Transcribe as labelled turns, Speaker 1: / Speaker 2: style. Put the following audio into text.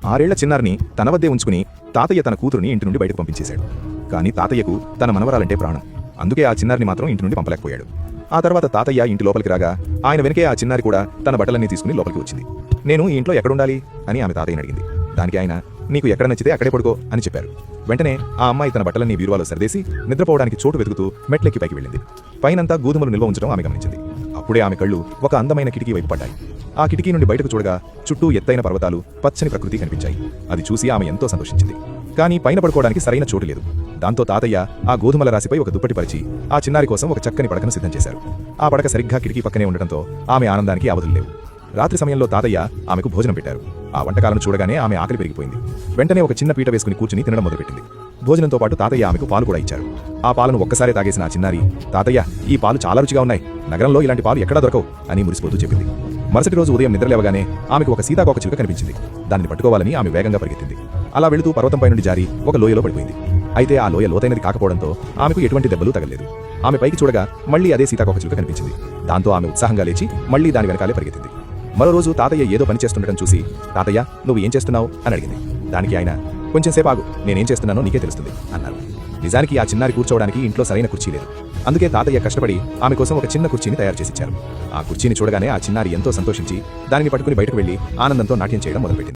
Speaker 1: 6 ఏళ్ల చిన్నారిని తన వద్దే ఉంచుకుని తాతయ్య తన కూతురుని ఇంటి నుండి బయటకు పంపించేశాడు. కానీ తాతయ్యకు తన మనవరాలంటే ప్రాణం. అందుకే ఆ చిన్నారిని మాత్రం ఇంటి నుండి పంపలేకపోయాడు. ఆ తర్వాత తాతయ్య ఇంటి లోపలికి రాగా ఆయన వెనకే ఆ చిన్నారి కూడా తన బట్టలన్నీ తీసుకుని లోపలికి వచ్చింది. నేను ఈ ఇంట్లో ఎక్కడుండాలి అని ఆమె తాతయ్యని అడిగింది. దానికి ఆయన, నీకు ఎక్కడ నచ్చితే అక్కడే పడుకో అని చెప్పారు. వెంటనే ఆ అమ్మాయి తన బట్టలన్నీ బీరువాలో సర్దేసి నిద్రపోవడానికి చోటు వెతుకుతూ మెట్లెక్కి పైకి వెళ్ళింది. పైనంతా గోధుమలు నిల్వ ఉంచడం ఆమె గమనించింది. అప్పుడే ఆమె కళ్ళు ఒక అందమైన కిటికీ వైపు పడ్డాయి. ఆ కిటికీ నుండి బయటకు చూడగా చుట్టూ ఎత్తైన పర్వతాలు, పచ్చని ప్రకృతి కనిపించాయి. అది చూసి ఆమె ఎంతో సంతోషించింది. కానీ పైన పడుకోవడానికి సరైన చోటు లేదు. దాంతో తాతయ్య ఆ గోధుమల రాశిపై ఒక దుప్పటి పరిచి ఆ చిన్నారి కోసం ఒక చక్కని పడకను సిద్ధం చేశారు. ఆ పడక సరిగ్గా కిటికీ పక్కనే ఉండటంతో ఆమె ఆనందానికి అవధులు లేవు. రాత్రి సమయంలో తాతయ్య ఆమెకు భోజనం పెట్టారు. ఆ వంటకాలను చూడగానే ఆమె ఆకలి పెరిగిపోయింది. వెంటనే ఒక చిన్న పీట వేసుకుని కూర్చుని తినడం మొదలుపెట్టింది. భోజనంతో పాటు తాతయ్య ఆమెకు పాలు కూడా ఇచ్చారు. ఆ పాలను ఒక్కసారే తాగేసిన ఆ చిన్నారి, తాతయ్య, ఈ పాలు చాలా రుచిగా ఉన్నాయి, నగరంలో ఇలాంటి పాలు ఎక్కడా దొరకవు అని మురిసిపోతూ చెప్పింది. మరుసటి రోజు ఉదయం నిద్రలేవగానే ఆమెకు ఒక సీతాకోక చిలుక కనిపించింది. దాన్ని పట్టుకోవాలని ఆమె వేగంగా పరిగెత్తింది. అలా వెళుతూ పర్వతంపై నుండి జారి ఒక లోయలో పడిపోయింది. అయితే ఆ లోయ లోతైనది కాకపోవడంతో ఆమెకు ఎటువంటి దెబ్బలు తగలేదు. ఆమె పైకి చూడగా మళ్లీ అదే సీతాకోక చిలుక కనిపించింది. దాంతో ఆమె ఉత్సాహంగా లేచి మళ్లీ దాని వెనకాలే పరిగెత్తింది. మరో రోజు తాతయ్య ఏదో పని చేస్తుండటం చూసి, తాతయ్య, నువ్వు ఏం చేస్తున్నావు అని అడిగింది. దానికి ఆయన, కొంచెం సేపు ఆగు, నేనేం చేస్తున్నానో నీకే తెలుస్తుంది అన్నారు. నిజానికి ఆ చిన్నారి కూర్చోవడానికి ఇంట్లో సరైన కుర్చీ లేదు. అందుకే తాతయ్య కష్టపడి ఆమె కోసం ఒక చిన్న కుర్చీని తయారు చేసిచ్చారు. ఆ కుర్చీని చూడగానే ఆ చిన్నారి ఎంతో సంతోషించి దానిని పట్టుకుని బయటకు వెళ్లి ఆనందంతో నాట్యం చేయడం మొదలుపెట్టింది.